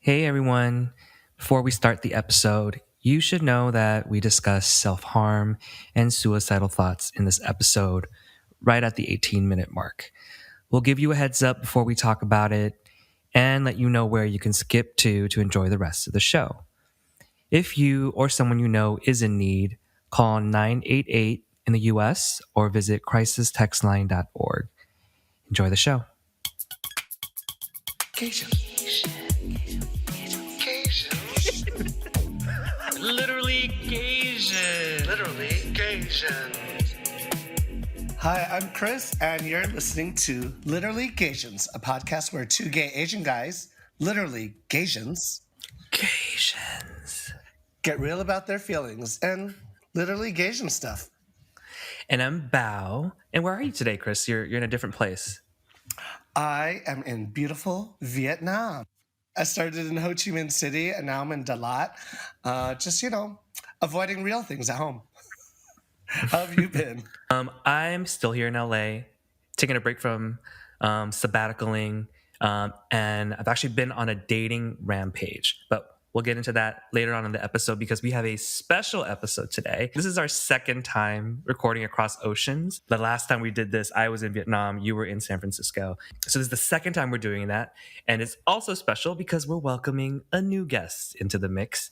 Hey everyone. Before we start the episode, you should know that we discuss self harm and suicidal thoughts in this episode right at the 18-minute mark. We'll give you a heads up before we talk about it and let you know where you can skip to enjoy the rest of the show. If you or someone you know is in need, call 988 in the US or visit crisistextline.org. Enjoy the show. Literally Gasian. Hi, I'm Chris, and you're listening to Literally Gasians, a podcast where two gay Asian guys, literally Gasians, get real about their feelings and literally Gasian stuff. And I'm Bao. And where are you today, Chris? You're in a different place. I am in beautiful Vietnam. I started in Ho Chi Minh City, and now I'm in Dalat. Avoiding real things at home. How have you been? I'm still here in LA, taking a break from sabbaticaling, and I've actually been on a dating rampage. But we'll get into that later on in the episode because we have a special episode today. This is our second time recording across oceans. The last time we did this, I was in Vietnam, you were in San Francisco. So this is the second time we're doing that. And it's also special because we're welcoming a new guest into the mix.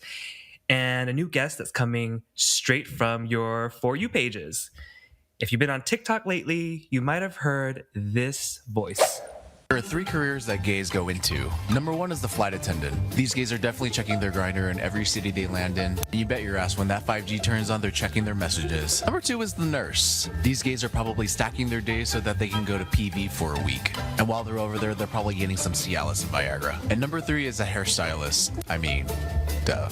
And a new guest that's coming straight from your For You pages. If you've been on TikTok lately, you might have heard this voice. There are three careers that gays go into. Number one is the flight attendant. These gays are definitely checking their grinder in every city they land in. And you bet your ass when that 5G turns on, they're checking their messages. Number two is the nurse. These gays are probably stacking their days so that they can go to PV for a week. And while they're over there, they're probably getting some Cialis and Viagra. And number three is a hairstylist. I mean, duh.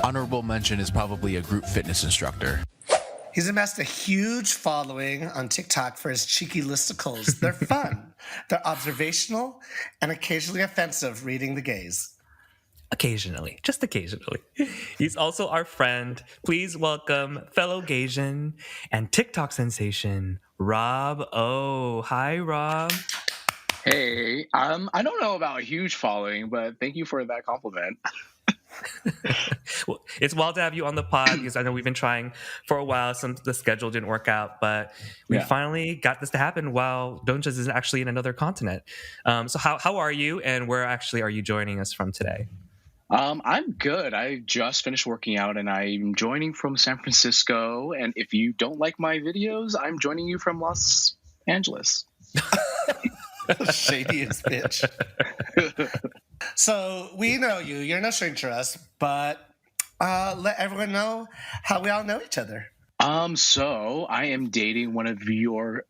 Honorable mention is probably a group fitness instructor. He's amassed a huge following on TikTok for his cheeky listicles. They're fun, they're observational, and occasionally offensive, reading the gays. Occasionally, just occasionally. He's also our friend. Please welcome fellow Gaysian and TikTok sensation, Rob O. Hi, Rob. Hey, I don't know about a huge following, but thank you for that compliment. Well, it's wild to have you on the pod because I know we've been trying for a while. The schedule didn't work out, but we finally got this to happen while Donchas is actually in another continent. So how are you, and where actually are you joining us from today? I'm good. I just finished working out, and I'm joining from San Francisco. And if you don't like my videos, I'm joining you from Los Angeles. Shadiest bitch. So we know you. You're no stranger to us, but let everyone know how we all know each other. So I am dating one of your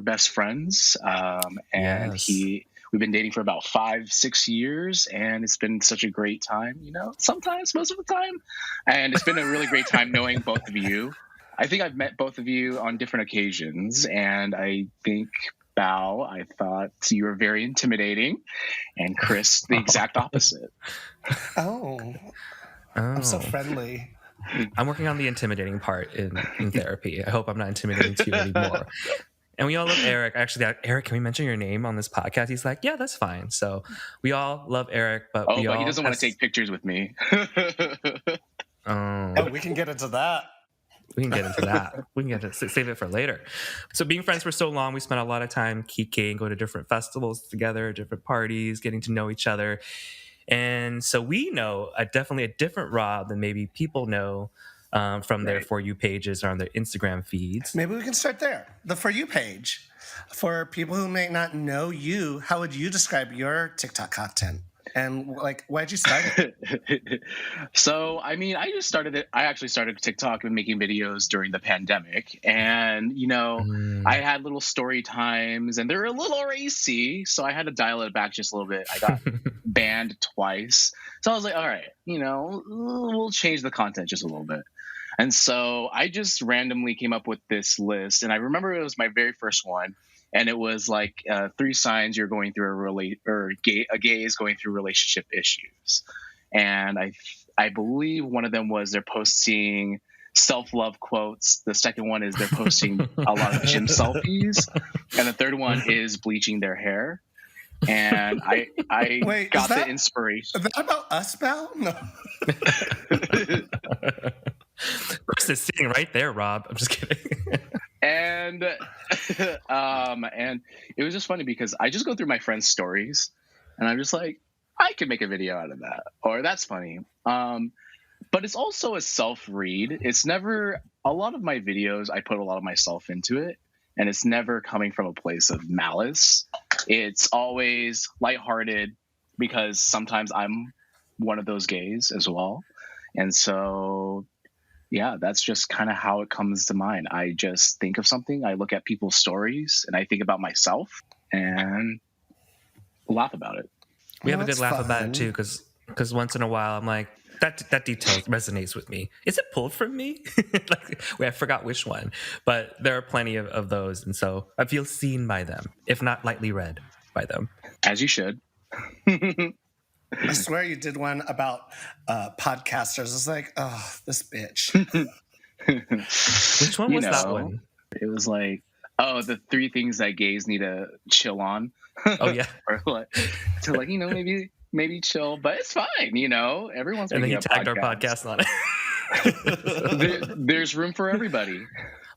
best friends, and Yes. we've been dating for about 5-6 years, and it's been such a great time. Sometimes, most of the time, and it's been a really great time knowing both of you. I think I've met both of you on different occasions, and I think, Bao, I thought you were very intimidating, and Chris, the exact opposite. Oh, I'm so friendly. I'm working on the intimidating part in therapy. I hope I'm not intimidating to you anymore. And we all love Eric. Actually, Eric, can we mention your name on this podcast? He's like, yeah, that's fine. So we all love Eric, but he doesn't want to take pictures with me. Oh, we can get into that. We can get into that. We can save it for later. So being friends for so long, we spent a lot of time kikiing, going to different festivals together, different parties, getting to know each other. And so we know definitely a different Rob than maybe people know from their For You pages or on their Instagram feeds. Maybe we can start there. The For You page. For people who may not know you, how would you describe your TikTok content? And why'd you start it? So, I actually started TikTok and making videos during the pandemic. And, I had little story times and they're a little racy. So I had to dial it back just a little bit. I got banned twice. So I was like, all right, we'll change the content just a little bit. And so I just randomly came up with this list. And I remember it was my very first one. And it was like 3 signs you're going through a gay is going through relationship issues. And I believe one of them was they're posting self-love quotes. The second one is they're posting a lot of gym selfies. And the third one is bleaching their hair. and I Wait, got the inspiration. Is that about us, Belle? No. Chris is sitting right there, Rob. I'm just kidding. And and it was just funny because I just go through my friends' stories, and I'm just like, I could make a video out of that, or that's funny. But it's also a self-read. It's never, a lot of my videos, I put a lot of myself into it, and it's never coming from a place of malice. It's always lighthearted because sometimes I'm one of those gays as well. And so, yeah, that's just kind of how it comes to mind. I just think of something, I look at people's stories, and I think about myself and laugh about it. We have a good that's laugh about fun. it too, because once in a while I'm like, that detail resonates with me. Is it pulled from me? Like, I forgot which one, but there are plenty of those, and so I feel seen by them, if not lightly read by them. As you should. I swear you did one about podcasters. It's like, oh, this bitch. Which one You was that know. one? It was like, oh, the 3 things that gays need to chill on. Oh yeah, Or like, to like, maybe chill, but it's fine, everyone's and then making he a tagged our podcast on it. There's room for everybody.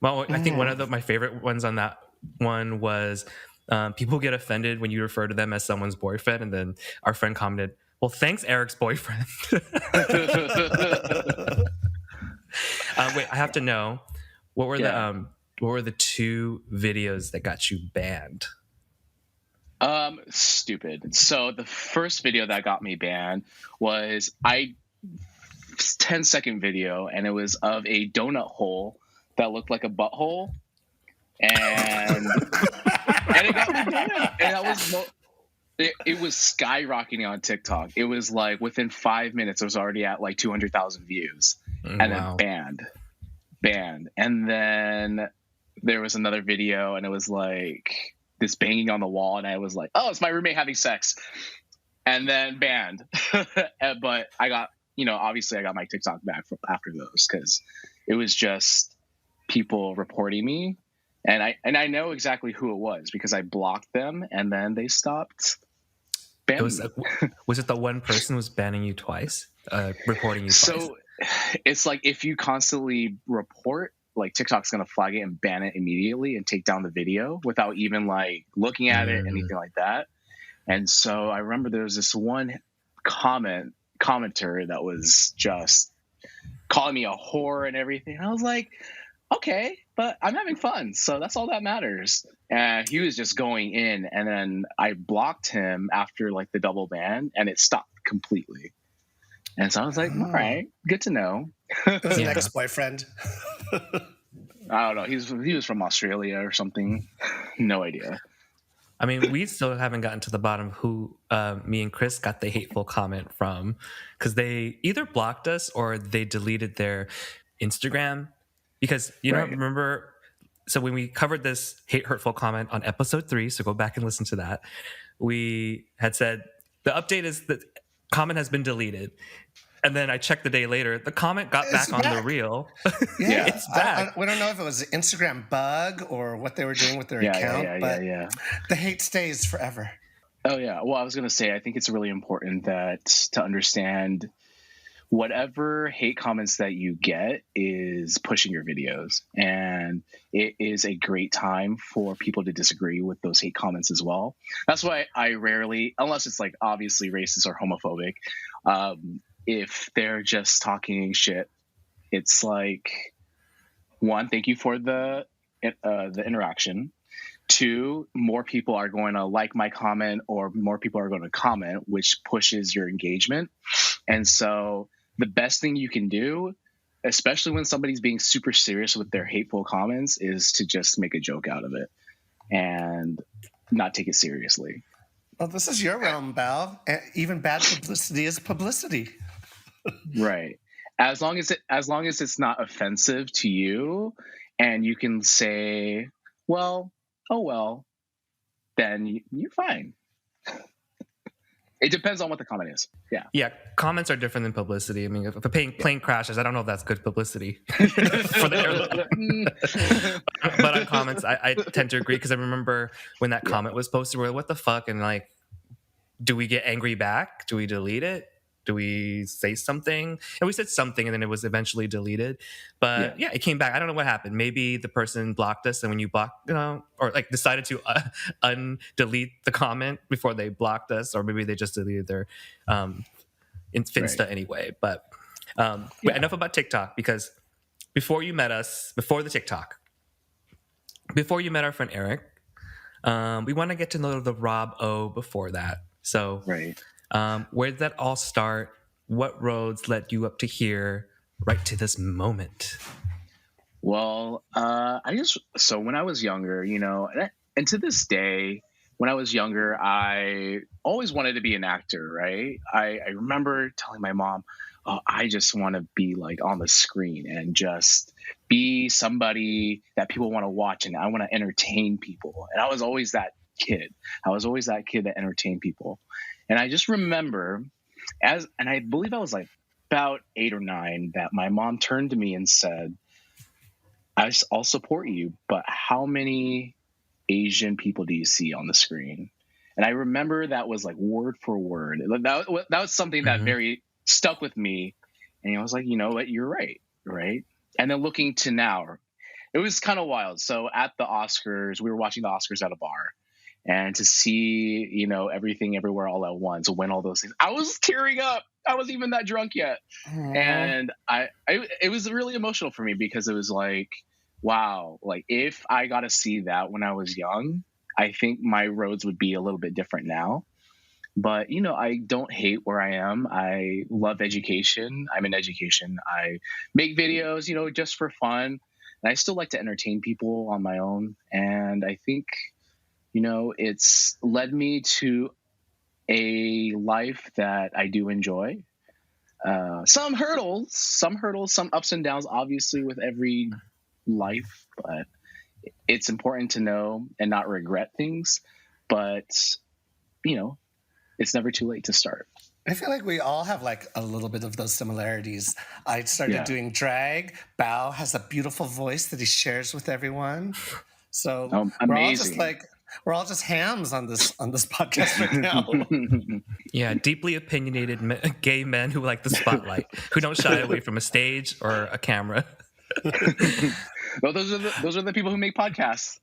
Well, I think one of my favorite ones on that one was people get offended when you refer to them as someone's boyfriend, and then our friend commented, "Well, thanks, Eric's boyfriend." Wait, I have to know what were the 2 videos that got you banned? Stupid. So the first video that got me banned was 10-second video, and it was of a donut hole that looked like a butthole, and it got me banned. And that was it was skyrocketing on TikTok. It was like within 5 minutes, it was already at like 200,000 views, and Wow. then banned. And then there was another video, and it was like this banging on the wall, and I was like, oh, it's my roommate having sex, and then banned. But I got, obviously I got my TikTok back after those, because it was just people reporting me, and I know exactly who it was because I blocked them, and then they stopped banning me. Was it the one person who was banning you twice, reporting you twice? So it's like, if you constantly report, like, TikTok's going to flag it and ban it immediately and take down the video without even like looking at it, anything like that. And so I remember there was this one commenter that was just calling me a whore and everything. I was like, okay, but I'm having fun, so that's all that matters. And he was just going in, and then I blocked him after like the double ban, and it stopped completely. And so I was like, all right, good to know. It was an Yeah. ex-boyfriend. I don't know. He was from Australia or something. No idea. I mean, we still haven't gotten to the bottom of who me and Chris got the hateful comment from, because they either blocked us or they deleted their Instagram. Because Right. remember, so when we covered this hurtful comment on episode 3, so go back and listen to that, we had said the update is that comment has been deleted. And then I checked the day later, the comment got It's back on the back. reel. Yeah, It's back. we don't know if it was an Instagram bug or what they were doing with their account, but yeah. the hate stays forever. Oh yeah. Well, I was gonna say, I think it's really important to understand whatever hate comments that you get is pushing your videos, and it is a great time for people to disagree with those hate comments as well. That's why I rarely, unless it's like obviously racist or homophobic, if they're just talking shit, it's like, 1, thank you for the interaction. 2, more people are going to like my comment, or more people are going to comment, which pushes your engagement. And so the best thing you can do, especially when somebody's being super serious with their hateful comments, is to just make a joke out of it and not take it seriously. Well, this is your realm, Bal. Even bad publicity is publicity. Right. As long as it's not offensive to you, and you can say, well, oh well, then you're fine. It depends on what the comment is. Yeah. Yeah, comments are different than publicity. I mean, if a plane crashes, I don't know if that's good publicity for the airline. But on comments, I tend to agree, because I remember when that comment was posted, we're like, what the fuck? And like, do we get angry back? Do we delete it? Do we say something? And we said something, and then it was eventually deleted. But yeah, it came back. I don't know what happened. Maybe the person blocked us, and when you block, or like decided to undelete the comment before they blocked us, or maybe they just deleted their Finsta anyway. But enough about TikTok, because before you met us, before the TikTok, before you met our friend Eric, we want to get to know the Rob O before that. So, where did that all start? What roads led you up to here, right to this moment? Well, so when I was younger, and to this day, when I was younger, I always wanted to be an actor, right? I remember telling my mom, oh, I just want to be like on the screen and just be somebody that people want to watch, and I want to entertain people. And I was always that kid. I was always that kid that entertained people. And I just remember and I believe I was like about 8 or 9, that my mom turned to me and said, I'll support you, but how many Asian people do you see on the screen? And I remember that was like word for word. That was something that very stuck with me. And I was like, you know what, you're right. Right. And then looking to now, it was kind of wild. So at the Oscars, we were watching the Oscars at a bar. And to see, everything everywhere all at once, win all those things, I was tearing up. I wasn't even that drunk yet. Aww. And it was really emotional for me, because it was like, wow, like if I got to see that when I was young, I think my roads would be a little bit different now. But, I don't hate where I am. I love education. I'm in education. I make videos, just for fun. And I still like to entertain people on my own. And I think, it's led me to a life that I do enjoy. Some hurdles, some ups and downs, obviously, with every life, but it's important to know and not regret things. But, it's never too late to start. I feel like we all have like a little bit of those similarities. I started doing drag. Bao has a beautiful voice that he shares with everyone. So we're all just hams on this podcast right now. Yeah, deeply opinionated gay men who like the spotlight, who don't shy away from a stage or a camera. Well, those are the people who make podcasts.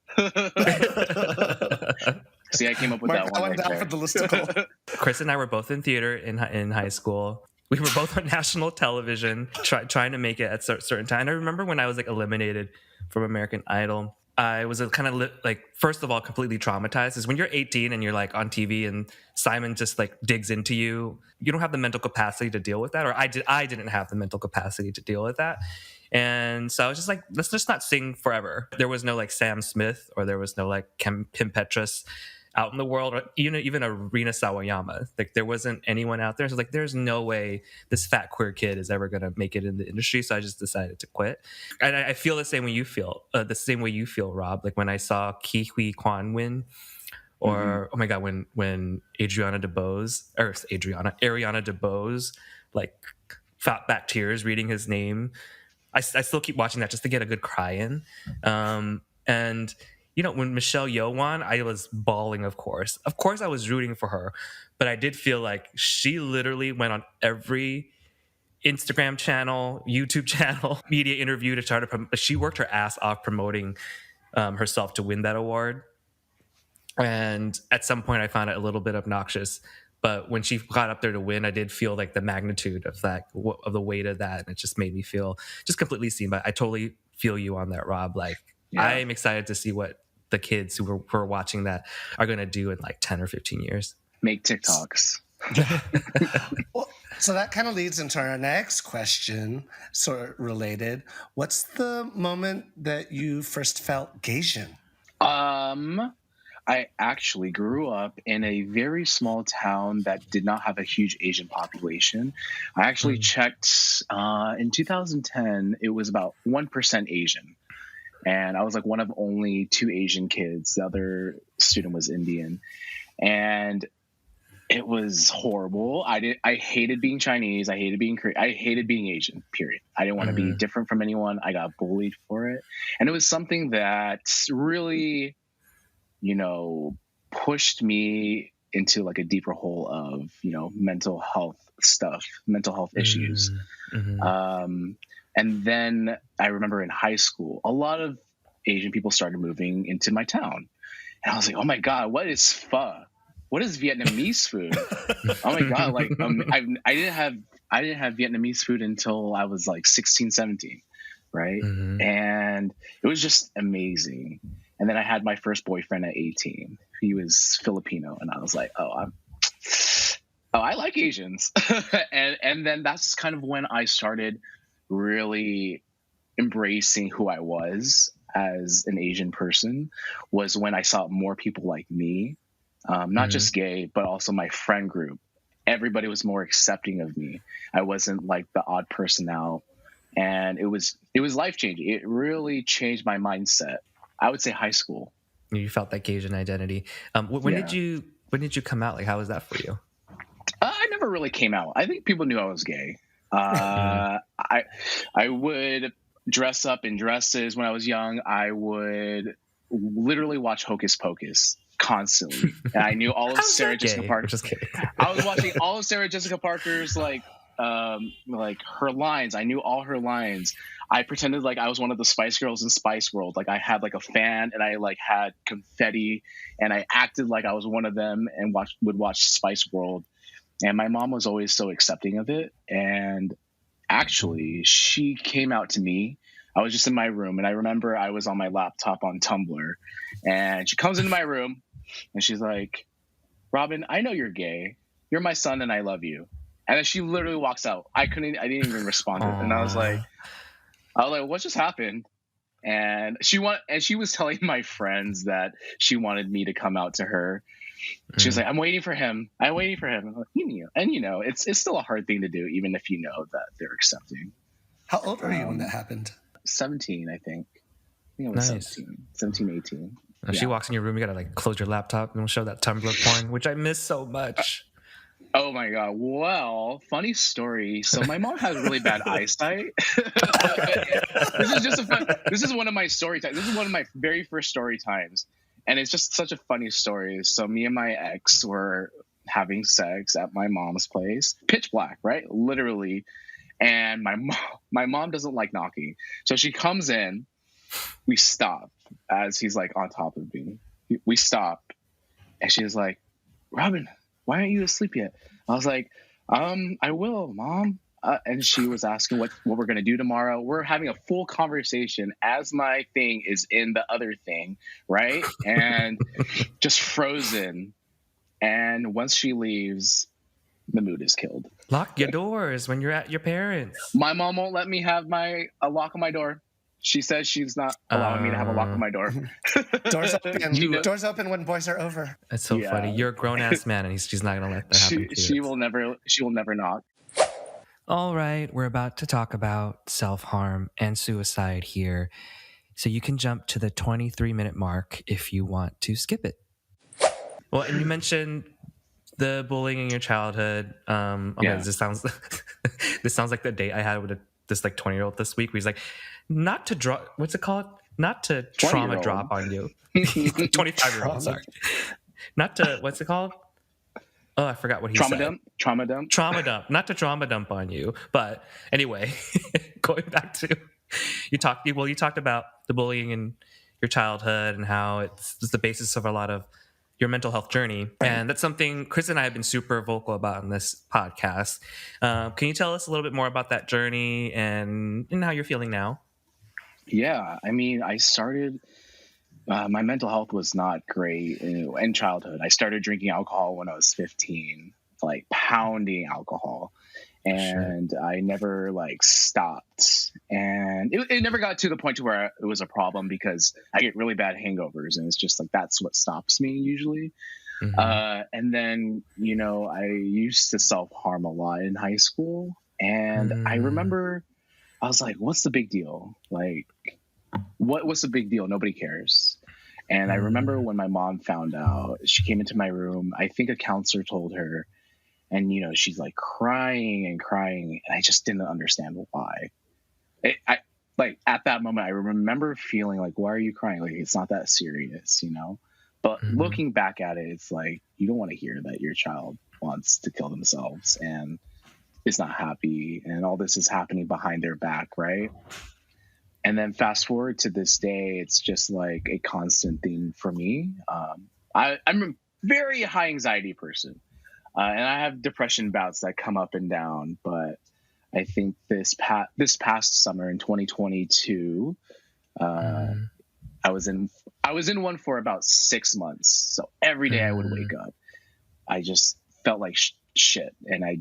See, I came up with that one right there. For the listicle. Chris and I were both in theater in high school. We were both on national television, trying to make it at certain time. And I remember when I was like eliminated from American Idol, I was kind of like, first of all, completely traumatized. Is when you're 18 and you're like on TV and Simon just like digs into you, you don't have the mental capacity to deal with that. Or I didn't have the mental capacity to deal with that. And so I was just like, let's just not sing forever. There was no like Sam Smith, or there was no like Kim Petras out in the world, or even Arina Sawayama. Like there wasn't anyone out there. So like, there's no way this fat queer kid is ever going to make it in the industry. So I just decided to quit. And I feel the same way you feel, Rob. Like when I saw Ki Kwan win, or oh my God, when Ariana DeBose like fought back tears reading his name. I still keep watching that just to get a good cry in. And when Michelle Yeoh won, I was bawling, of course. Of course I was rooting for her. But I did feel like she literally went on every Instagram channel, YouTube channel, media interview to try to promote. She worked her ass off promoting herself to win that award. And at some point I found it a little bit obnoxious. But when she got up there to win, I did feel like the magnitude of the weight of that. And it just made me feel just completely seen. But I totally feel you on that, Rob. Like, I'm excited to see what the kids who are watching that are going to do in like 10 or 15 years. Make TikToks. Well, so that kind of leads into our next question, sort of related. What's the moment that you first felt Gaysian? I actually grew up in a very small town that did not have a huge Asian population. I actually checked in 2010, it was about 1% Asian. And I was like one of only 2 Asian kids. The other student was Indian. And it was horrible. I hated being Chinese. I hated being Korean. I hated being Asian, period. I didn't want to be different from anyone. I got bullied for it. And it was something that really, pushed me into like a deeper hole of, mental health stuff, mental health issues. And then I remember in high school, a lot of Asian people started moving into my town. And I was like, oh my God, what is pho? What is Vietnamese food? Oh my God. Like, I didn't have Vietnamese food until I was like 16, 17. Right. And it was just amazing. And then I had my first boyfriend at 18. He was Filipino. And I was like, I like Asians. and then that's kind of when I started really embracing who I was as an Asian person, was when I saw more people like me, not just gay, but also my friend group. Everybody was more accepting of me. I wasn't like the odd person out. And it was life-changing. It really changed my mindset. I would say high school. You felt that Asian identity. When did you come out? Like, how was that for you? I never really came out. I think people knew I was gay. I would dress up in dresses when I was young. I would literally watch Hocus Pocus constantly, and I knew all of Sarah Jessica Parker. Just kidding. I was watching all of Sarah Jessica Parker's like her lines. I knew all her lines. I pretended like I was one of the Spice Girls in Spice World. Like I had like a fan, and I like had confetti, and I acted like I was one of them, and would watch Spice World. And my mom was always so accepting of it. And actually, she came out to me. I was just in my room, and I remember I was on my laptop on Tumblr, and she comes into my room, and she's like, "Robin, I know you're gay. You're my son, and I love you." And then she literally walks out. I didn't even respond to it. And I was like, what just happened? And she was telling my friends that she wanted me to come out to her. She was like, I'm waiting for him. I'm like, you knew. And it's still a hard thing to do, even if you know that they're accepting. How old were you when that happened? 17, I think. I think I was Nice. 17, 18. When she walks in your room, you gotta like close your laptop and show that Tumblr porn, which I miss so much. Oh my God. Well, funny story. So my mom has really bad eyesight. This is one of my story times. This is one of my very first story times. And it's just such a funny story. So me and my ex were having sex at my mom's place. Pitch black, right? Literally. And my mom doesn't like knocking. So she comes in. We stop as he's like on top of me. We stop. And she's like, Robin, why aren't you asleep yet? I was like, I will, Mom. And she was asking what we're going to do tomorrow. We're having a full conversation as my thing is in the other thing, right? And just frozen. And once she leaves, the mood is killed. Lock your doors when you're at your parents'. My mom won't let me have a lock on my door. She says she's not allowing me to have a lock on my door. Doors open. Doors open when boys are over. That's so funny. You're a grown ass man, and she's not gonna let that happen to you. She will never knock. All right, we're about to talk about self-harm and suicide here, so you can jump to the 23-minute mark if you want to skip it. Well, and you mentioned the bullying in your childhood. This sounds like the date I had with this like 20-year-old this week, where he's like, not to draw, what's it called? Not to trauma drop on you. 25-year-old, sorry. Not to, what's it called? Oh, I forgot what he said. Trauma dump. Not to trauma dump on you. But anyway, going back to, you talked about the bullying in your childhood and how it's the basis of a lot of your mental health journey. And that's something Chris and I have been super vocal about in this podcast. Can you tell us a little bit more about that journey and how you're feeling now? Yeah, I mean, I started, my mental health was not great in childhood. I started drinking alcohol when I was 15, like pounding alcohol. And sure. I never like stopped. And it never got to the point to where it was a problem, because I get really bad hangovers, and it's just like, that's what stops me usually. Mm-hmm. And then, I used to self-harm a lot in high school. And I remember I was like, what's the big deal? Like, what's the big deal? Nobody cares. And I remember when my mom found out, she came into my room. I think a counselor told her, and, she's like crying and crying. And I just didn't understand why. Like at that moment, I remember feeling like, why are you crying? Like, it's not that serious, But looking back at it, it's like you don't want to hear that your child wants to kill themselves and is not happy, and all this is happening behind their back, right? And then fast forward to this day, it's just like a constant thing for me. I'm a very high anxiety person, and I have depression bouts that come up and down. But I think this past summer in 2022, I was in one for about 6 months. So every day I would wake up, I just felt like shit, and I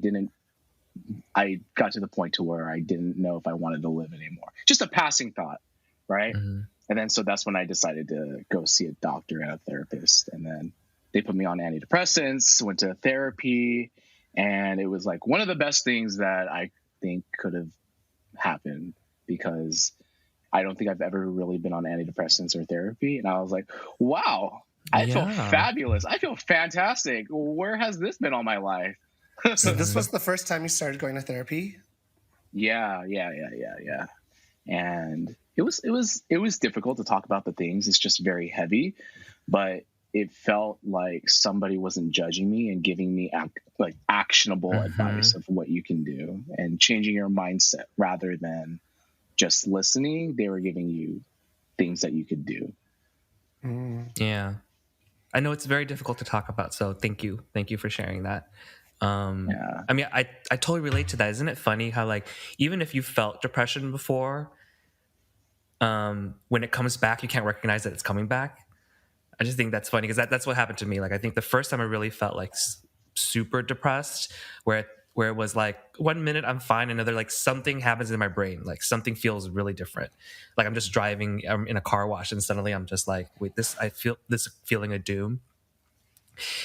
got to the point to where I didn't know if I wanted to live anymore. Just a passing thought, right? And then so that's when I decided to go see a doctor and a therapist, and then they put me on antidepressants, went to therapy, and it was like one of the best things that I think could have happened, because I don't think I've ever really been on antidepressants or therapy. And I was like, wow, I feel fabulous. I feel fantastic. Where has this been all my life? So this was the first time you started going to therapy? Yeah. And it was difficult to talk about the things. It's just very heavy, but it felt like somebody wasn't judging me and giving me actionable advice of what you can do and changing your mindset rather than just listening. They were giving you things that you could do. Yeah. I know it's very difficult to talk about, so thank you for sharing that. I mean, I totally relate to that. Isn't it funny how, like, even if you felt depression before, when it comes back, you can't recognize that it's coming back. I just think that's funny, because that's what happened to me. Like, I think the first time I really felt like super depressed, where it was like 1 minute I'm fine, another, like, something happens in my brain, like something feels really different. Like I'm just driving, I'm in a car wash, and suddenly I'm just like, wait, I feel this feeling of doom.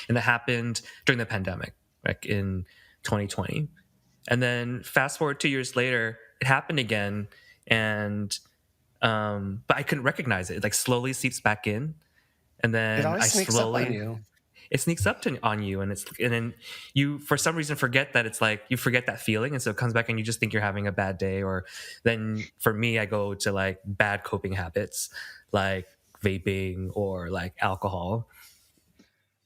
And that happened during the pandemic, like in 2020. And then fast forward 2 years later, it happened again, and but I couldn't recognize it. It like slowly seeps back in, and then it always sneaks up on you. It sneaks up on you, and then you for some reason forget that it's like you forget that feeling, and so it comes back, and you just think you're having a bad day. Or then for me, I go to like bad coping habits, like vaping or like alcohol.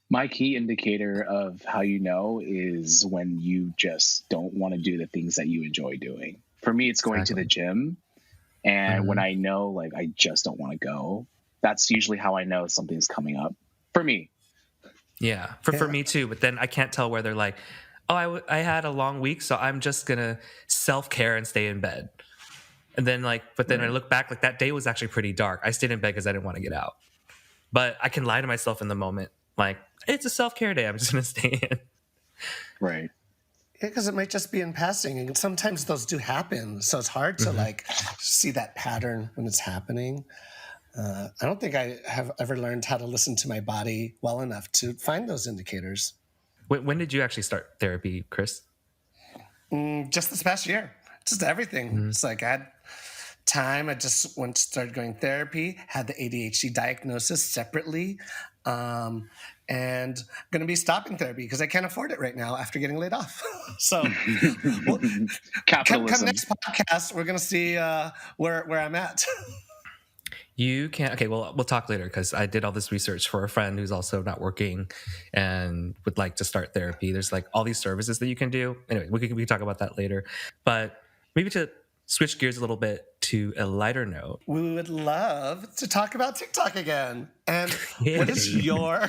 My key indicator of how you know is when you just don't want to do the things that you enjoy doing. For me, it's going to the gym. And when I know, like, I just don't want to go, that's usually how I know something's coming up for me. Yeah, for me too. But then I can't tell whether like, oh, I had a long week, so I'm just going to self-care and stay in bed. And then but then I look back, like that day was actually pretty dark. I stayed in bed because I didn't want to get out. But I can lie to myself in the moment. Like, it's a self-care day, I'm just going to stay in. Right. Yeah, because it might just be in passing, and sometimes those do happen. So it's hard to like see that pattern when it's happening. I don't think I have ever learned how to listen to my body well enough to find those indicators. When did you actually start therapy, Chris? Just this past year. Just everything. It's like I had time. I just started going therapy, had the ADHD diagnosis separately. And I'm going to be stopping therapy because I can't afford it right now after getting laid off. So come next podcast, we're going to see where I'm at. You can't. Okay, well, we'll talk later, because I did all this research for a friend who's also not working and would like to start therapy. There's like all these services that you can do. Anyway, we can talk about that later. But maybe to switch gears a little bit to a lighter note, we would love to talk about TikTok again. And what is your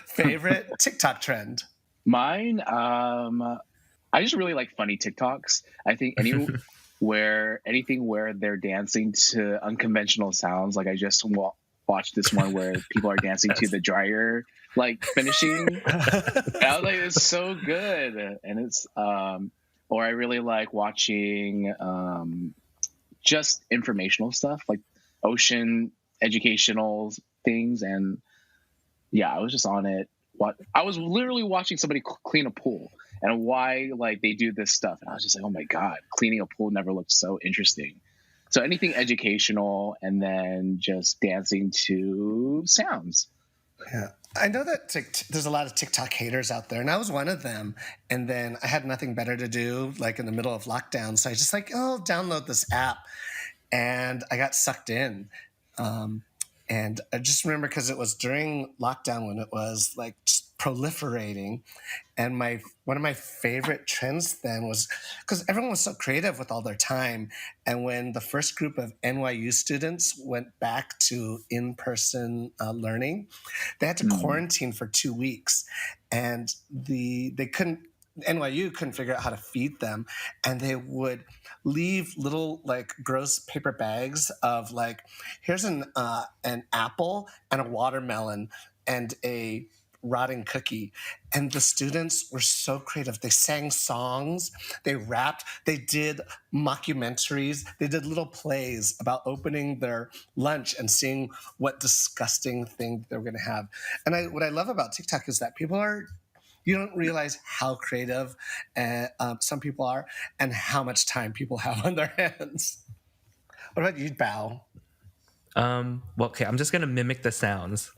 favorite TikTok trend? Mine, I just really like funny TikToks. I think anything where they're dancing to unconventional sounds. Like I just watched this one where people are dancing to the dryer, like finishing. And I was like, it's so good. And it's or I really like watching just informational stuff, like ocean educational things. And yeah, I was just on it. I was literally watching somebody clean a pool and why like they do this stuff. And I was just like, oh my God, cleaning a pool never looked so interesting. So anything educational, and then just dancing to sounds. Yeah. I know that there's a lot of TikTok haters out there, and I was one of them. And then I had nothing better to do, like in the middle of lockdown. So I just like, download this app. And I got sucked in. And I just remember because it was during lockdown when it was like just proliferating. And one of my favorite trends then was because everyone was so creative with all their time. And when the first group of NYU students went back to in-person learning, they had to quarantine for 2 weeks, and NYU couldn't figure out how to feed them, and they would leave little like gross paper bags of like, here's an apple and a watermelon and a rotting cookie. And the students were so creative. They sang songs, they rapped, they did mockumentaries, they did little plays about opening their lunch and seeing what disgusting thing they were going to have. And what I love about TikTok is that you don't realize how creative some people are and how much time people have on their hands. What about you, Bao? Well, okay, I'm just going to mimic the sounds.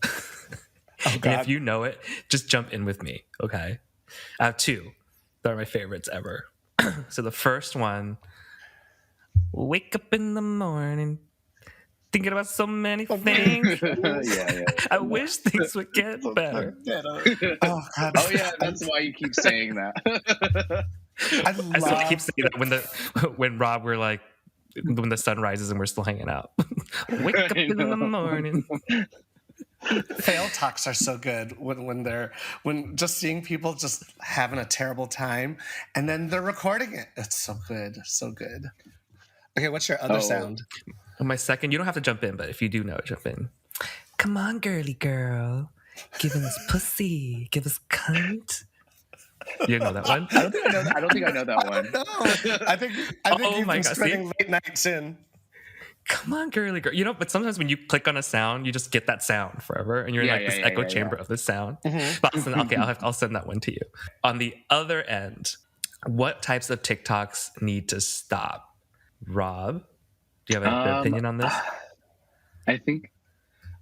Oh, and if you know it, just jump in with me, okay? I have two that are my favorites ever. So the first one, wake up in the morning, thinking about so many things. Yeah. I wish things would get better. Oh, God. Oh, yeah, that's why you keep saying that. I still keep saying that when Rob, we're like, when the sun rises and we're still hanging out. Wake up in the morning. Fail talks are so good when just seeing people just having a terrible time and then they're recording it. It's so good. Okay, what's your other sound? My second, you don't have to jump in, but if you do know, jump in. Come on, girly girl, give us pussy, give us cunt. You know that one? I don't think I know that one. No, I think you've been spreading late nights in. Come on, girly girl. You know, but sometimes when you click on a sound, you just get that sound forever, and you're in this echo chamber of the sound. Mm-hmm. But I'll send that one to you. On the other end, what types of TikToks need to stop? Rob, do you have an opinion on this? I think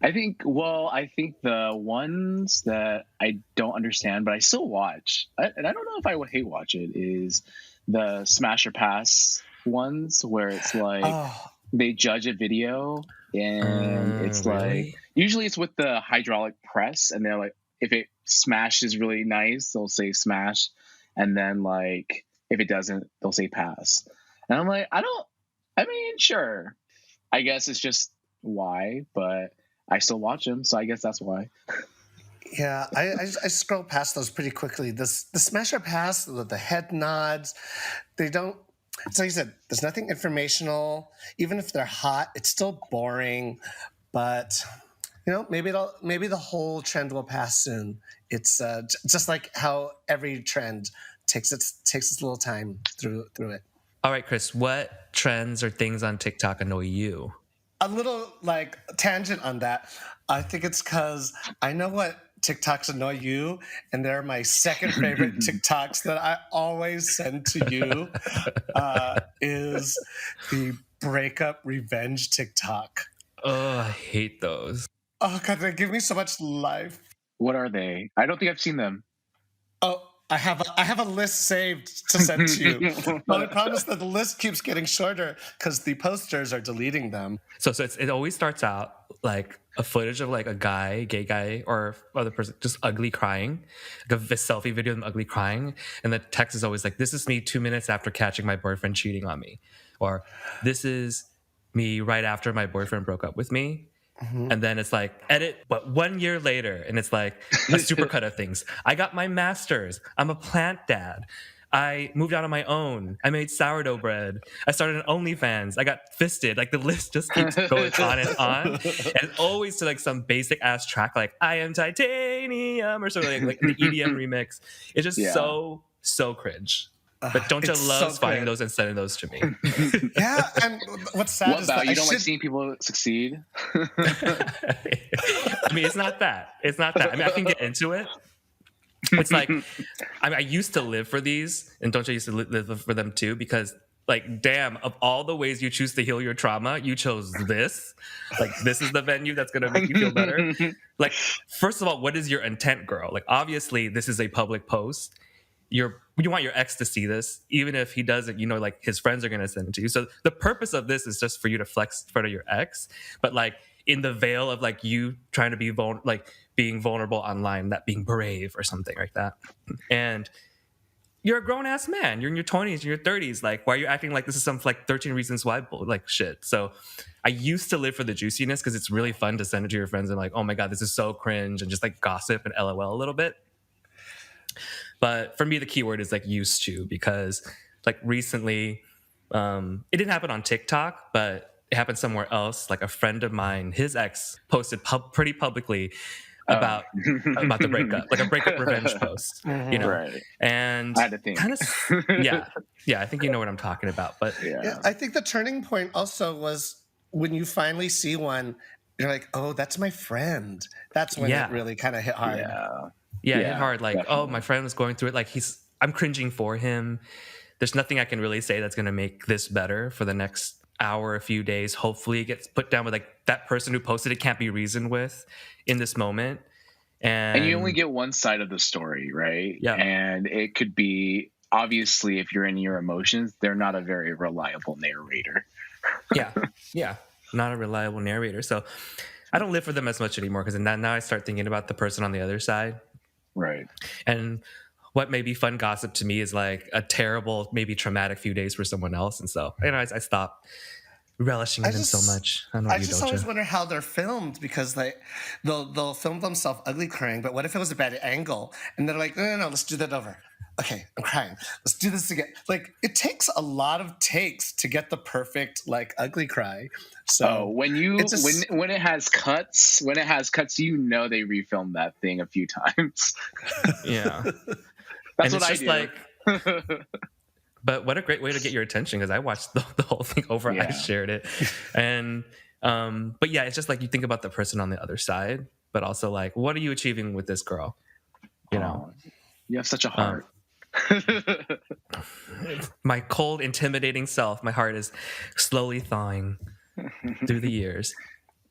the ones that I don't understand, but I still watch, and I don't know if I would hate watch it, is the smash or pass ones where it's like they judge a video and it's like, usually it's with the hydraulic press, and they're like, if it smashes really nice, they'll say smash, and then like if it doesn't, they'll say pass. And I'm like, sure, I guess it's just why, but I still watch them, so I guess that's why. Yeah, I scroll past those pretty quickly. The smash or pass, the head nods, they don't. So like you said, there's nothing informational. Even if they're hot, it's still boring. But maybe the whole trend will pass soon. It's just like how every trend takes its little time through it. All right, Chris, what trends or things on TikTok annoy you? A little like tangent on that. I think it's because I know what TikToks annoy you, and they're my second favorite TikToks that I always send to you is the breakup revenge TikTok. Oh, I hate those. Oh God, they give me so much life. What are they? I don't think I've seen them. Oh, I have a list saved to send to you, but I promise that the list keeps getting shorter because the posters are deleting them. So it always starts out like a footage of like a gay guy or other person just ugly crying, like a selfie video of them ugly crying, and the text is always like, "This is me 2 minutes after catching my boyfriend cheating on me," or "This is me right after my boyfriend broke up with me." Mm-hmm. And then it's like, edit, but 1 year later, and it's like a supercut of things. I got my master's. I'm a plant dad. I moved out on my own. I made sourdough bread. I started an OnlyFans. I got fisted. Like the list just keeps going on and on. And always to like some basic ass track, like I am titanium or something like the EDM remix. It's just so cringe. But don't you love finding those and sending those to me? Yeah, and what's sad is that you don't like seeing people succeed. I mean, it's not that. I mean, I can get into it. It's like I used to live for these, and don't you used to live for them too? Because like, damn, of all the ways you choose to heal your trauma, you chose this. Like, this is the venue that's gonna make you feel better. Like, first of all, what is your intent, girl? Like, obviously, this is a public post. You want your ex to see this, even if he doesn't, like his friends are going to send it to you. So the purpose of this is just for you to flex in front of your ex. But like, in the veil of like you trying to be being vulnerable online, that being brave or something like that. And you're a grown ass man. You're in your 20s, in your 30s. Like, why are you acting like this is some like 13 Reasons Why like shit? So I used to live for the juiciness because it's really fun to send it to your friends and like, oh my God, this is so cringe, and just like gossip and LOL a little bit. But for me, the keyword is like used to, because like recently, it didn't happen on TikTok, but it happened somewhere else. Like a friend of mine, his ex posted pretty publicly about the breakup, like a breakup revenge post, you know, Right. and I had to think. kind of, yeah, I think you know what I'm talking about. But yeah, I think the turning point also was when you finally see one, you're like, oh, that's my friend. That's when it really kind of hit hard. Yeah, it hit hard. Like, definitely. Oh, my friend was going through it. Like, I'm cringing for him. There's nothing I can really say that's going to make this better for the next hour, a few days. Hopefully it gets put down with like that person who posted it can't be reasoned with in this moment. And you only get one side of the story, right? Yeah. And it could be, obviously, if you're in your emotions, they're not a very reliable narrator. Yeah. Not a reliable narrator. So I don't live for them as much anymore, because now I start thinking about the person on the other side. Right. And what may be fun gossip to me is like a terrible, maybe traumatic few days for someone else. And so, I stopped relishing in them so much. I just always wonder how they're filmed, because they'll film themselves ugly crying, but what if it was a bad angle? And they're like, no, let's do that over. Okay, I'm crying. Let's do this again. Like, it takes a lot of takes to get the perfect like ugly cry. So when it has cuts, they refilmed that thing a few times. Yeah. That's what I do. Like, but what a great way to get your attention, because I watched the whole thing over. I shared it. And but yeah, it's just like you think about the person on the other side, but also like, what are you achieving with this girl? You know, you have such a heart. My cold, intimidating self, my heart is slowly thawing through the years.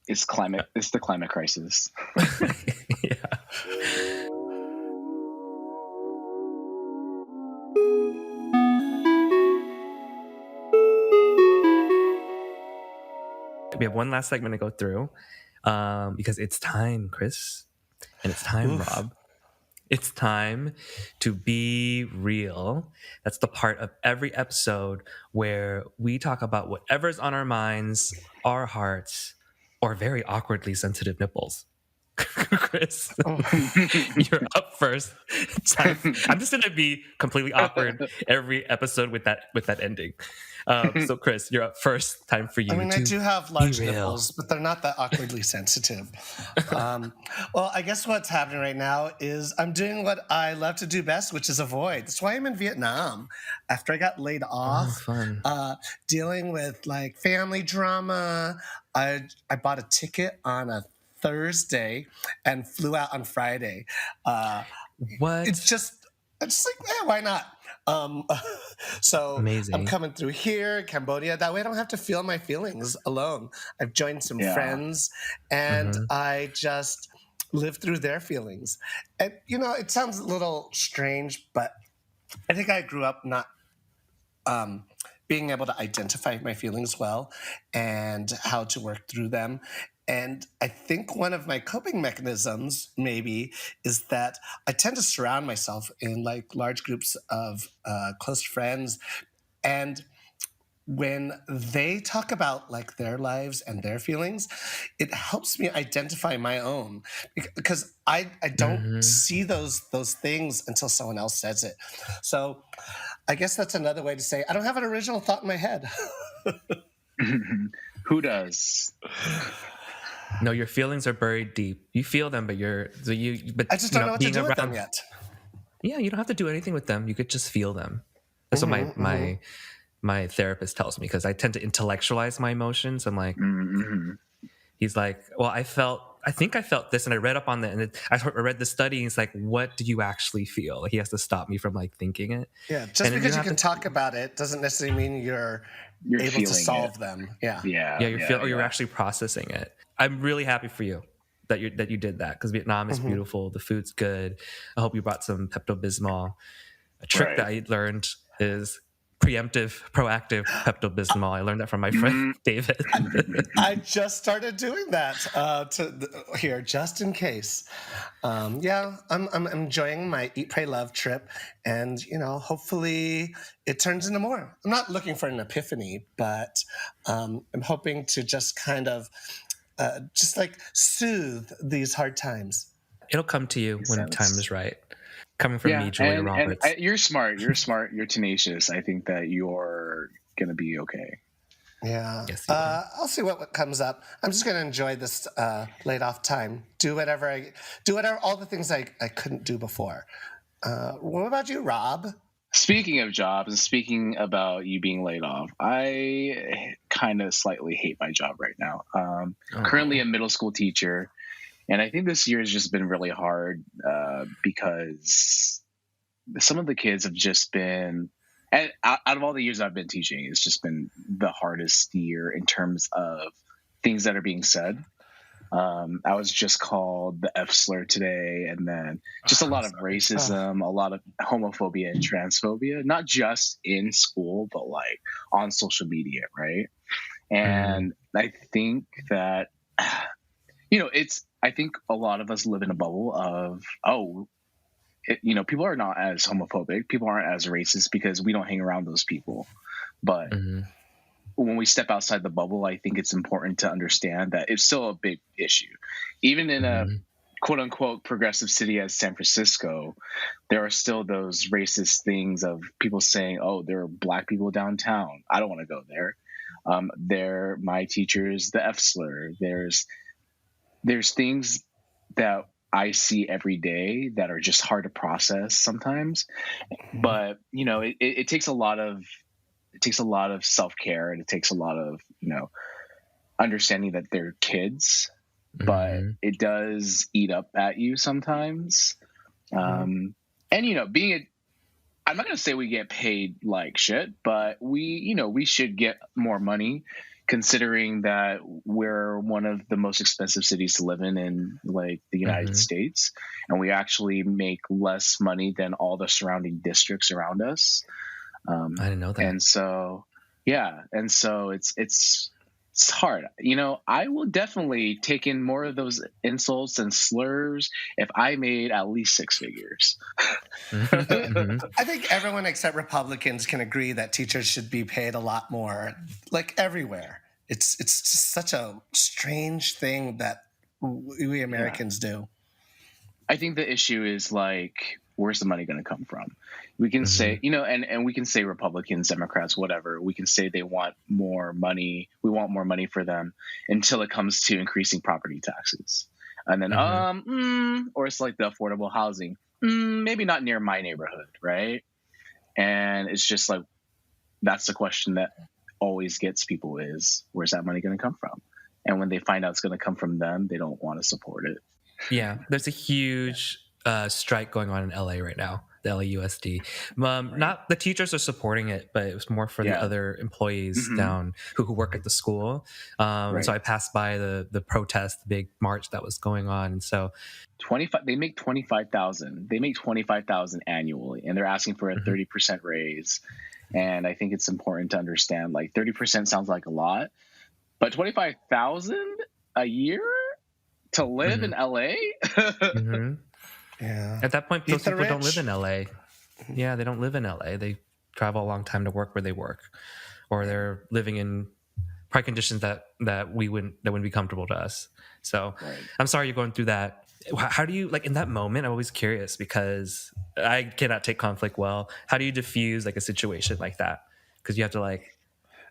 It's the climate crisis. Yeah. We have one last segment to go through, because it's time, Chris, and it's time, Rob. It's time to be real. That's the part of every episode where we talk about whatever's on our minds, our hearts, or very awkwardly sensitive nipples. Chris, you're up first. I'm just gonna be completely awkward every episode with that ending. So Chris, you're up first. Time for you. I mean, I do have large nipples, but they're not that awkwardly sensitive. Well, I guess what's happening right now is I'm doing what I love to do best, which is avoid. That's why I'm in Vietnam. After I got laid off, dealing with like family drama, I bought a ticket on a Thursday and flew out on Friday. What? It's just like, why not? So amazing. I'm coming through here, Cambodia. That way I don't have to feel my feelings alone. I've joined some friends, and I just live through their feelings. And, it sounds a little strange, but I think I grew up not being able to identify my feelings well and how to work through them. And I think one of my coping mechanisms maybe is that I tend to surround myself in like large groups of close friends. And when they talk about like their lives and their feelings, it helps me identify my own, because I don't see those things until someone else says it. So I guess that's another way to say I don't have an original thought in my head. Who does? No, your feelings are buried deep. You feel them, but I just don't know what to do with them yet. Yeah, you don't have to do anything with them. You could just feel them. That's what my therapist tells me, because I tend to intellectualize my emotions. I'm like, he's like, well, I think I felt this, and I read up on that, and I read the study, and it's like, what do you actually feel? Like, he has to stop me from like thinking it. Yeah, just because you can talk about it doesn't necessarily mean you're able to solve them. Yeah, you're actually processing it. I'm really happy for you that you did that, because Vietnam is beautiful. The food's good. I hope you brought some Pepto-Bismol. A trick that I learned is proactive Pepto-Bismol. I learned that from my friend David. I just started doing that here, just in case. Yeah, I'm enjoying my Eat, Pray, Love trip, and hopefully it turns into more. I'm not looking for an epiphany, but I'm hoping to just kind of just like soothe these hard times. It'll come to you when time is right. Coming from me, Julia Roberts. And you're smart. You're smart. You're tenacious. I think that you're gonna be okay. Yeah. Yes, I'll see what comes up. I'm just gonna enjoy this laid off time. Do whatever all the things I couldn't do before. What about you, Rob? Speaking of jobs and speaking about you being laid off, I kind of slightly hate my job right now. Currently a middle school teacher. And I think this year has just been really hard because some of the kids have just been, and out of all the years I've been teaching, it's just been the hardest year in terms of things that are being said. I was just called the F slur today, and then just a lot of racism, a lot of homophobia and transphobia, not just in school, but like on social media, right? And I think that, I think a lot of us live in a bubble of, people are not as homophobic. People aren't as racist because we don't hang around those people. But when we step outside the bubble, I think it's important to understand that it's still a big issue. Even in a quote unquote progressive city as San Francisco, there are still those racist things of people saying, oh, there are black people downtown. I don't want to go there. They're my teachers, the F slur. There's things that I see every day that are just hard to process sometimes, but it takes a lot of self-care, and it takes a lot of understanding that they're kids, but it does eat up at you sometimes. And I'm not going to say we get paid like shit, but we should get more money, considering that we're one of the most expensive cities to live in like the United States, and we actually make less money than all the surrounding districts around us. I didn't know that. And so it's hard. I will definitely take in more of those insults and slurs if I made at least six figures. I think everyone except Republicans can agree that teachers should be paid a lot more, like everywhere. It's just such a strange thing that we Americans do. I think the issue is like, where's the money going to come from? We can say, and we can say Republicans, Democrats, whatever. We can say they want more money. We want more money for them until it comes to increasing property taxes. And then, or it's like the affordable housing. Maybe not near my neighborhood, right? And it's just like, that's the question that always gets people is, where's that money going to come from? And when they find out it's going to come from them, they don't want to support it. Yeah, there's a huge strike going on in LA right now, the LAUSD. Not the teachers are supporting it, but it was more for the other employees down who work at the school. So I passed by the protest, the big march that was going on, and so 25. They make 25,000. They make 25,000 annually, and they're asking for a 30% raise. And I think it's important to understand, like 30% sounds like a lot, but 25,000 a year to live in LA. Yeah. At that point, those people don't live in LA. Yeah, they don't live in LA. They travel a long time to work where they work, or they're living in probably conditions that wouldn't be comfortable to us. So I'm sorry you're going through that. How do you, like, in that moment? I'm always curious because I cannot take conflict well. How do you diffuse like a situation like that? Because you have to like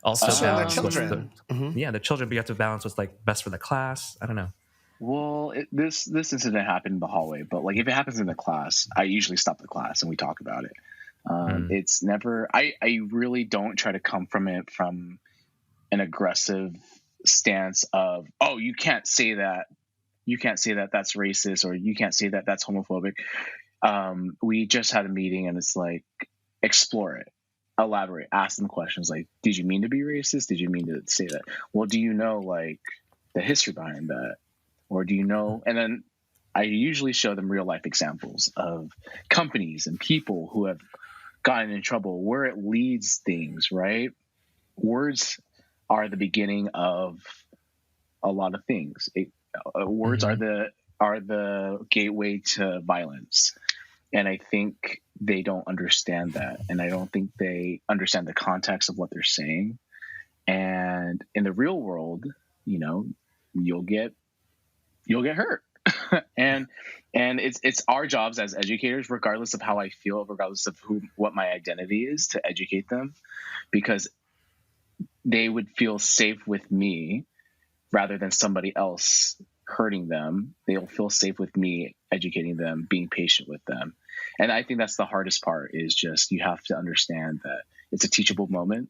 also balance children. The children, but you have to balance what's like best for the class. I don't know. Well, this incident happened in the hallway, but like if it happens in the class, I usually stop the class and we talk about it. It's never. I really don't try to come from it from an aggressive stance of, oh, you can't say that. You can't say that that's racist, or you can't say that that's homophobic. We just had a meeting, and it's like, explore it, elaborate, ask them questions like, did you mean to be racist? Did you mean to say that? Well, do you know like the history behind that? Or do you know? And then I usually show them real life examples of companies and people who have gotten in trouble, where it leads things, right? Words are the beginning of a lot of things. Words are the gateway to violence. And I think they don't understand that. And I don't think they understand the context of what they're saying. And in the real world, you'll get hurt. and it's our jobs as educators, regardless of how I feel, regardless of what my identity is, to educate them, because they would feel safe with me rather than somebody else hurting them. They'll feel safe with me educating them, being patient with them. And I think that's the hardest part, is just you have to understand that it's a teachable moment,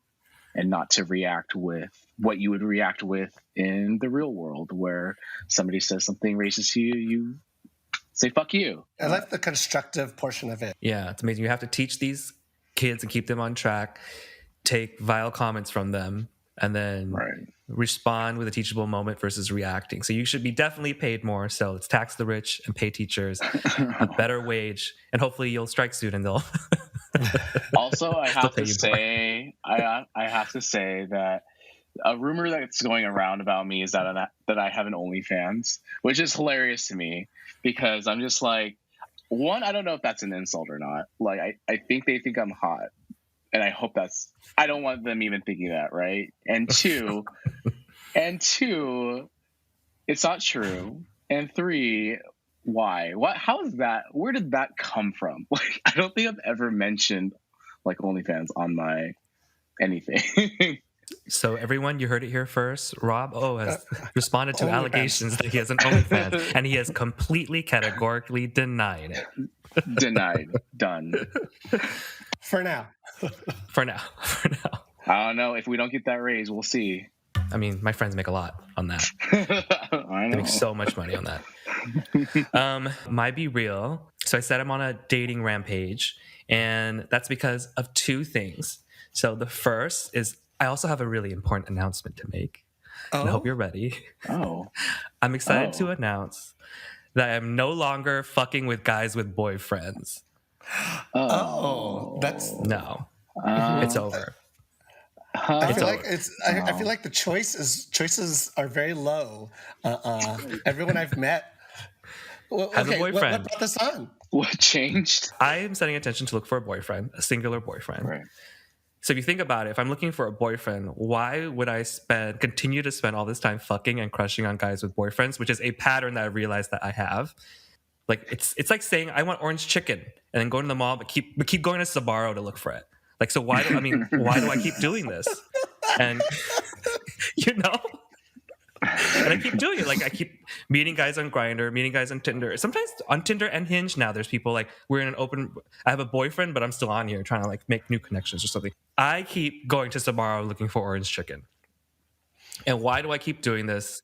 and not to react with what you would react with in the real world, where somebody says something racist to you, you say, fuck you. I like the constructive portion of it. Yeah, it's amazing. You have to teach these kids and keep them on track, take vile comments from them, and then respond with a teachable moment versus reacting. So you should be definitely paid more. So let's tax the rich and pay teachers a better wage, and hopefully you'll strike soon and they'll also, I have to say that a rumor that's going around about me is that I have an OnlyFans, which is hilarious to me, because I'm just like, one, I don't know if that's an insult or not. Like, I think they think I'm hot, and I hope I don't want them even thinking that, right? And two, it's not true. And three, why? How is that? Where did that come from? Like, I don't think I've ever mentioned like OnlyFans on my anything. So everyone, you heard it here first. Rob O has responded to allegations that he has an OnlyFans, and he has completely categorically denied it. Denied. Done. For now. For now. I don't know. If we don't get that raise, we'll see. I mean, my friends make a lot on that. I know. They make so much money on that. My Be Real. So I said I'm on a dating rampage, and that's because of two things. So the first is I also have a really important announcement to make. And I hope you're ready. I'm excited to announce that I'm no longer fucking with guys with boyfriends. That's no. It's over. I feel like the choices are very low. Everyone I've met has a boyfriend. What brought this on? What changed? I am setting attention to look for a boyfriend, a singular boyfriend. Right. So if you think about it, if I'm looking for a boyfriend, why would I continue to spend all this time fucking and crushing on guys with boyfriends, which is a pattern that I realized that I have. Like it's like saying I want orange chicken and then going to the mall, but keep going to Sbarro to look for it. Like, so why do I keep doing this? And and I keep doing it. Like, I keep meeting guys on Grindr, meeting guys on Tinder. Sometimes on Tinder and Hinge now, there's people like, I have a boyfriend, but I'm still on here trying to like make new connections or something. I keep going to Sbarro looking for orange chicken. And why do I keep doing this?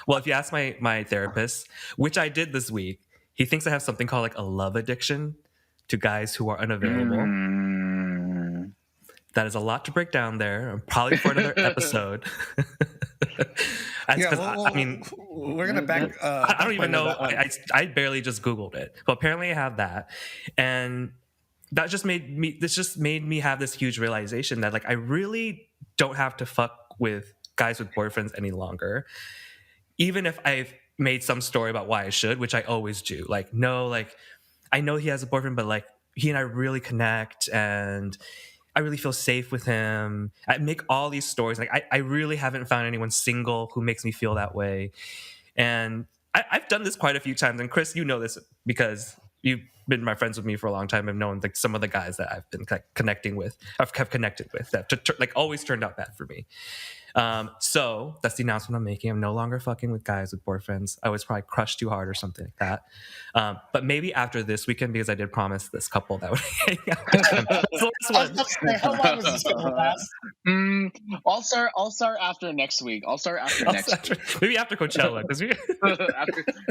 Well, if you ask my therapist, which I did this week, he thinks I have something called like a love addiction to guys who are unavailable. That is a lot to break down there, probably for another episode. I mean, we're gonna back. I don't even know. I barely just Googled it, but apparently I have that, and that just made me have this huge realization that like I really don't have to fuck with guys with boyfriends any longer, even if I've made some story about why I should, which I always do. Like, no, like I know he has a boyfriend, but like he and I really connect, and I really feel safe with him. I make all these stories. Like I really haven't found anyone single who makes me feel that way. And I've done this quite a few times. And Chris, you know this because you've been my friends with me for a long time. I've known like some of the guys that I've been connected with that like always turned out bad for me. So that's the announcement I'm making. I'm no longer fucking with guys with boyfriends. I was probably crushed too hard or something like that. But maybe after this weekend, because I did promise this couple that would hang out with them. How long was this going to last? I'll start after next week. Maybe after Coachella.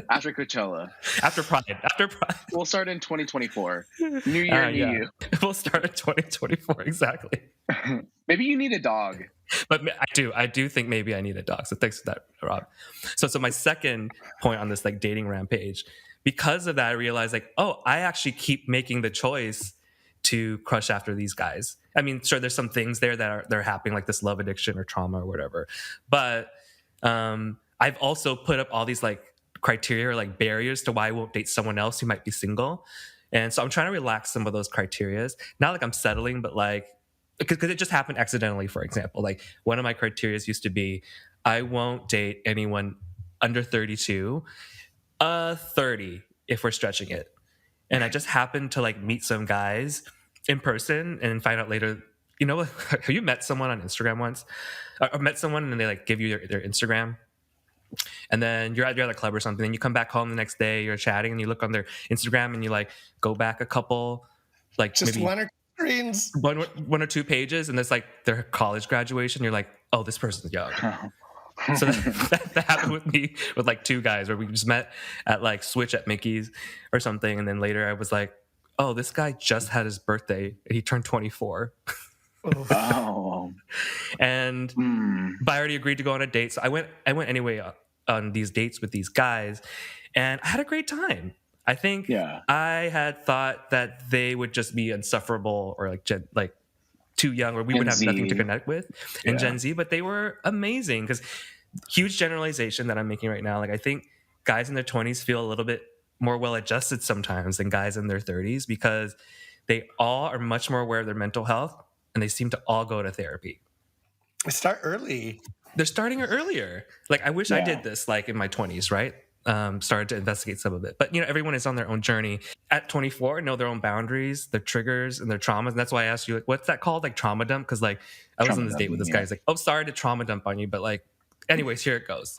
after Coachella. After Pride. We'll start in 2024. New year, new you. We'll start in 2024, exactly. Maybe you need a dog. But I do think maybe I need a dog. So thanks for that, Rob. So my second point on this like dating rampage, because of that, I realized like, oh, I actually keep making the choice to crush after these guys. I mean, sure, there's some things there that they're happening, like this love addiction or trauma or whatever. But I've also put up all these like criteria or like barriers to why I won't date someone else who might be single. And so I'm trying to relax some of those criterias. Not like I'm settling, but like, because it just happened accidentally, for example. Like one of my criterias used to be, I won't date anyone under 32, 30 if we're stretching it. And I just happened to like meet some guys in person and find out later, you know, have you met someone on Instagram once? Or met someone and they like give you their Instagram? And then you're at a club or something, and you come back home the next day, you're chatting, and you look on their Instagram, and you like go back a couple, like just maybe one or two screens, one or two pages, and there's like their college graduation. You're like, oh, this person's young. So that happened with me with like two guys where we just met at like Switch at Mickey's or something, and then later I was like, oh, this guy just had his birthday and he turned 24. Oh. And but I already agreed to go on a date, so I went anyway on these dates with these guys, and I had a great time. I think I had thought that they would just be insufferable or like too young, or we would have nothing to connect with in Gen Z, but they were amazing. Because huge generalization that I'm making right now, like I think guys in their 20s feel a little bit more well adjusted sometimes than guys in their 30s, because they all are much more aware of their mental health, and they seem to all go to therapy. Start early. They're starting earlier. Like I wish I did this like in my 20s, right? Started to investigate some of it. But you know, everyone is on their own journey. At 24, know their own boundaries, their triggers, and their traumas. And that's why I asked you, like, what's that called? Like trauma dump? Because like I was on this date with this guy. He's like, oh, sorry to trauma dump on you, but like, anyways, here it goes.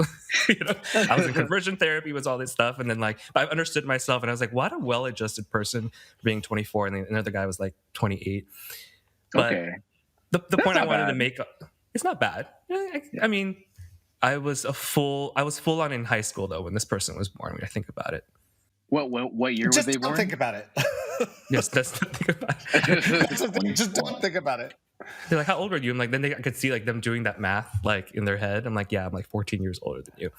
You know, I was in conversion therapy, was all this stuff, and then like I understood myself, and I was like, what a well-adjusted person for being 24, and then another guy was like 28. But the point I wanted to make, it's not bad. I mean, I was full on in high school though when this person was born. When I think about it. What year were they born? Don't think about it. Yes, that's not think about it. Just don't think about it. They're like, how old were you? I'm like, then I could see like them doing that math like in their head. I'm like, yeah, I'm like 14 years older than you.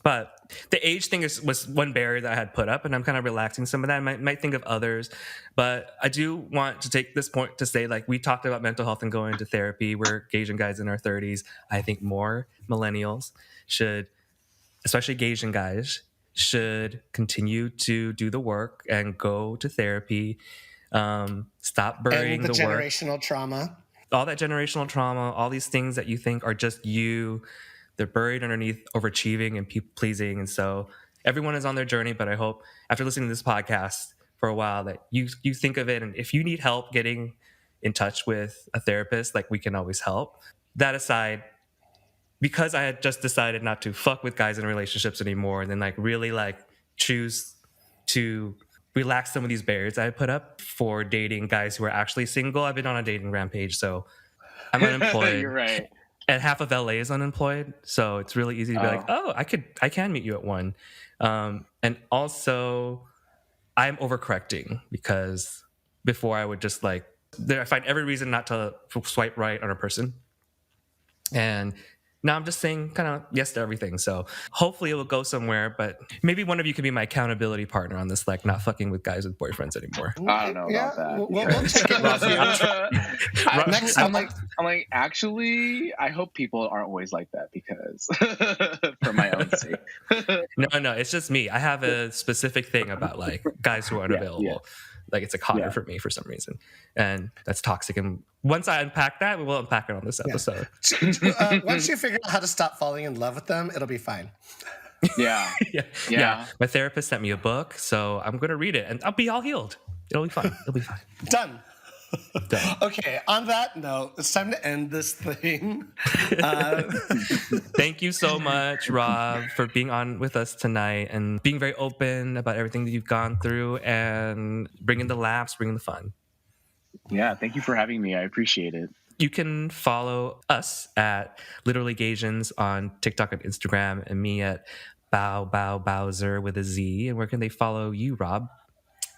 But the age thing was one barrier that I had put up, and I'm kind of relaxing some of that. I might think of others, but I do want to take this point to say, like, we talked about mental health and going to therapy. We're Asian guys in our 30s. I think more millennials should, especially Asian guys, should continue to do the work and go to therapy. Stop burying the work. Generational trauma. All that generational trauma, all these things that you think are just you, they're buried underneath overachieving and people pleasing. And so everyone is on their journey, but I hope after listening to this podcast for a while that you think of it. And if you need help getting in touch with a therapist, like we can always help. That aside, because I had just decided not to fuck with guys in relationships anymore, and then like really like choose to relax some of these barriers I put up for dating guys who are actually single. I've been on a dating rampage, so I'm unemployed. You're right. And half of LA is unemployed, so it's really easy to be like, oh, I can meet you at one. And also, I'm overcorrecting because before I would just like, I find every reason not to swipe right on a person. And now I'm just saying kind of yes to everything. So hopefully it will go somewhere, but maybe one of you can be my accountability partner on this, like not fucking with guys with boyfriends anymore. I don't know about that. We'll check it Next, I'm like, actually, I hope people aren't always like that because for my own sake. No, it's just me. I have a specific thing about like guys who are unavailable. Yeah. Like it's a hotter for me for some reason, and that's toxic. And once I unpack that, we will unpack it on this episode. Once you figure out how to stop falling in love with them, it'll be fine. Yeah. My therapist sent me a book, so I'm gonna read it, and I'll be all healed. It'll be fine. Done. Okay, on that note, it's time to end this thing. Thank you so much, Rob, for being on with us tonight and being very open about everything that you've gone through and bringing the laughs, bringing the fun. Yeah, thank you for having me. I appreciate it. You can follow us at Literally Gasians on TikTok and Instagram, and me at Bowser with a Z. And where can they follow you, Rob?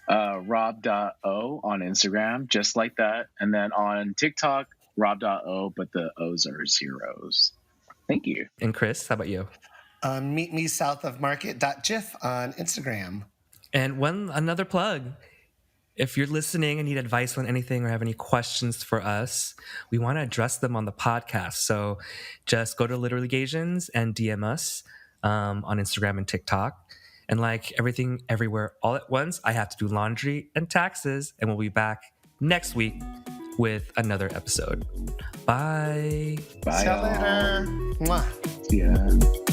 Rob.o on Instagram, just like that. And then on TikTok, Rob.o, but the O's are zeros. Thank you. And Chris, how about you? Meet me south of market.gif on Instagram. And another plug. if you're listening and need advice on anything or have any questions for us, we want to address them on the podcast. So just go to Literally Gasians and DM us on Instagram and TikTok. And like everything, everywhere, all at once, I have to do laundry and taxes. And we'll be back next week with another episode. Bye. Bye. See you later. Mwah. Yeah.